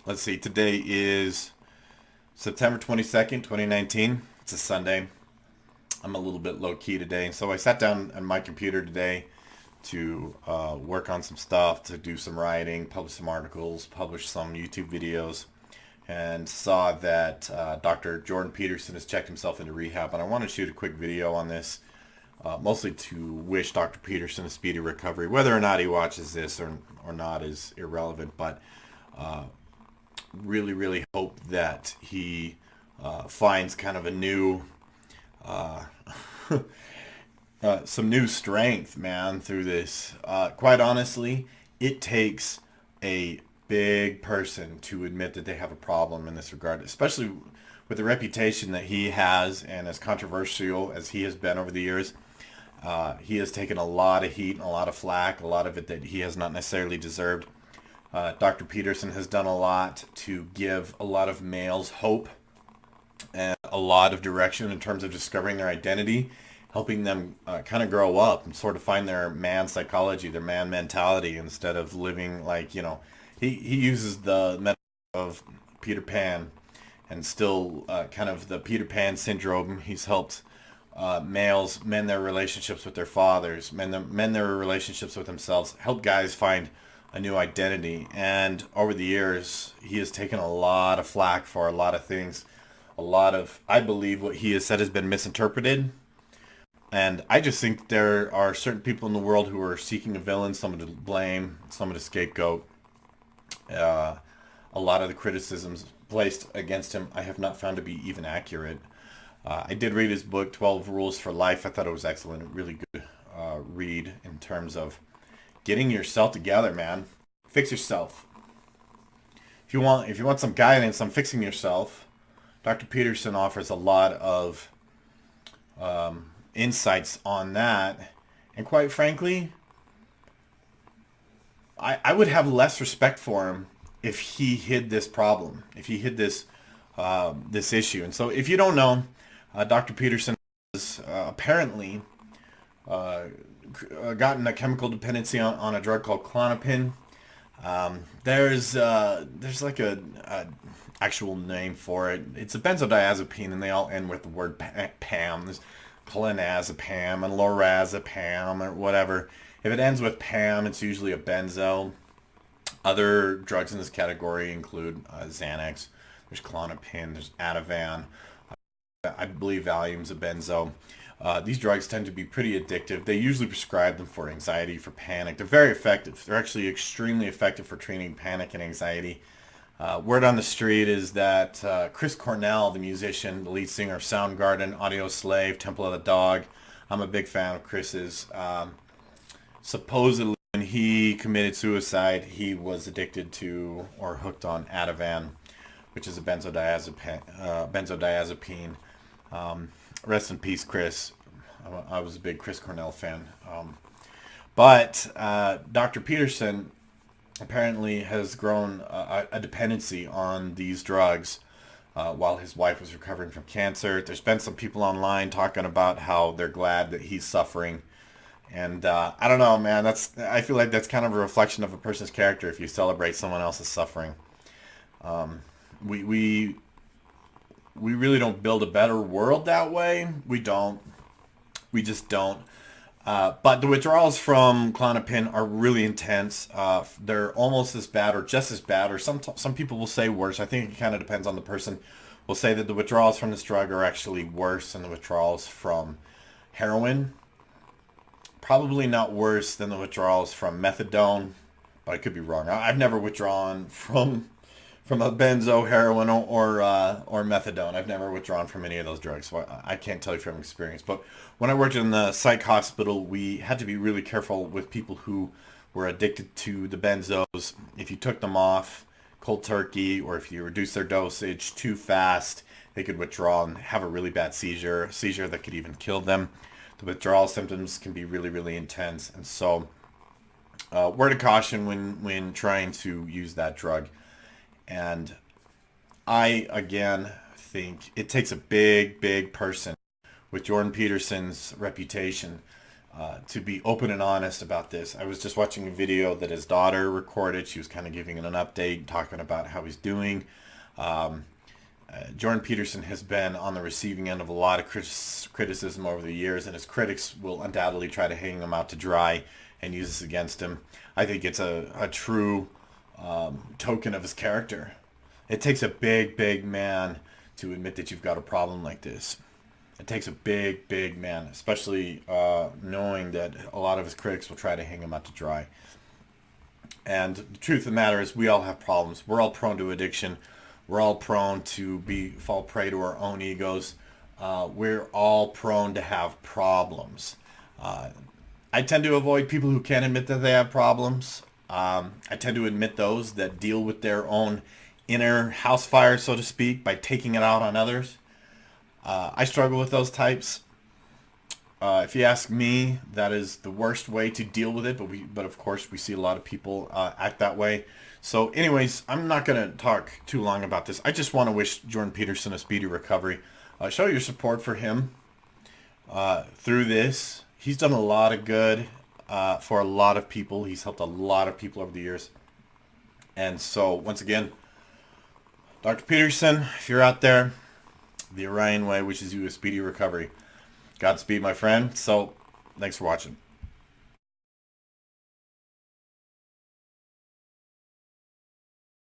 Let's see, today is September 22nd, 2019. It's a Sunday. I'm a little bit low key today. So I sat down on my computer today to work on some stuff, to do some writing, publish some articles, publish some YouTube videos, and saw that Dr. Jordan Peterson has checked himself into rehab. And I want to shoot a quick video on this, mostly to wish Dr. Peterson a speedy recovery. Whether or not he watches this or not is irrelevant, but really hope that he finds kind of a new uh, some new strength, man, through this. Quite honestly, it takes a big person to admit that they have a problem in this regard, especially with the reputation that he has, and as controversial as he has been over the years. He has taken a lot of heat and a lot of flack, a lot of it that he has not necessarily deserved. Dr. Peterson has done a lot to give a lot of males hope and a lot of direction in terms of discovering their identity, helping them kind of grow up and sort of find their man psychology, their man mentality, instead of living like, he uses the metaphor of Peter Pan, and still kind of the Peter Pan syndrome. He's helped males mend their relationships with their fathers, mend their relationships with themselves, help guys find a new identity. And over the years, he has taken a lot of flack for a lot of things. A lot of, I believe, what he has said has been misinterpreted. And I just think there are certain people in the world who are seeking a villain, someone to blame, someone to scapegoat. Uh, a lot of the criticisms placed against him I have not found to be even accurate. I did read his book, 12 Rules for Life. I thought it was excellent. A really good read in terms of getting yourself together, man. Fix yourself. If you want some guidance on fixing yourself, Dr. Peterson offers a lot of insights on that. And quite frankly, I would have less respect for him if he hid this problem, if he hid this issue. And so, if you don't know, Dr. Peterson has apparently gotten a chemical dependency on a drug called Klonopin. There's like a actual name for it. It's a benzodiazepine, and they all end with the word Pam. There's clonazepam and lorazepam or whatever. If it ends with Pam, it's usually a benzo. Other drugs in this category include Xanax. There's Klonopin. There's Ativan. I believe Valium's a benzo. These drugs tend to be pretty addictive. They usually prescribe them for anxiety, for panic. They're very effective. They're actually extremely effective for treating panic and anxiety. Word on the street is that Chris Cornell, the musician, the lead singer of Soundgarden, Audio Slave, Temple of the Dog, I'm a big fan of Chris's. Supposedly, when he committed suicide, he was addicted to or hooked on Ativan, which is a benzodiazepine. Rest in peace, Chris. I was a big Chris Cornell fan. But Dr. Peterson apparently has grown a dependency on these drugs while his wife was recovering from cancer. There's been some people online talking about how they're glad that he's suffering. And I don't know, man. I feel like that's kind of a reflection of a person's character if you celebrate someone else's suffering. We really don't build a better world that way. We don't. We just don't. But the withdrawals from Klonopin are really intense. They're almost as bad or just as bad, or some people will say worse. I think it kind of depends on the person. Will say that the withdrawals from this drug are actually worse than the withdrawals from heroin. Probably not worse than the withdrawals from methadone, but I could be wrong. I've never withdrawn from a benzo, heroin, or methadone. I've never withdrawn from any of those drugs, so I can't tell you from experience. But when I worked in the psych hospital, we had to be really careful with people who were addicted to the benzos. If you took them off cold turkey, or if you reduced their dosage too fast, they could withdraw and have a really bad seizure that could even kill them. The withdrawal symptoms can be really intense, and so word of caution when trying to use that drug. And I, again, think it takes a big person with Jordan Peterson's reputation to be open and honest about this. I was just watching a video that his daughter recorded. She was kind of giving an update, talking about how he's doing. Jordan Peterson has been on the receiving end of a lot of criticism over the years, and his critics will undoubtedly try to hang him out to dry and use this against him. I think it's a true token of his character. It takes a big man to admit that you've got a problem like this. It takes a big man, especially knowing that a lot of his critics will try to hang him out to dry. And the truth of the matter is, we all have problems. We're all prone to addiction. We're all prone to fall prey to our own egos. We're all prone to have problems. I tend to avoid people who can't admit that they have problems. I tend to admit those that deal with their own inner house fire, so to speak, by taking it out on others. I struggle with those types. If you ask me, that is the worst way to deal with it, but of course we see a lot of people act that way. So anyways, I'm not going to talk too long about this. I just want to wish Jordan Peterson a speedy recovery. Show your support for him through this. He's done a lot of good for a lot of people. He's helped a lot of people over the years. And so, once again, Dr. Peterson, if you're out there, the Orion way wishes you a speedy recovery. Godspeed, my friend. So, thanks for watching.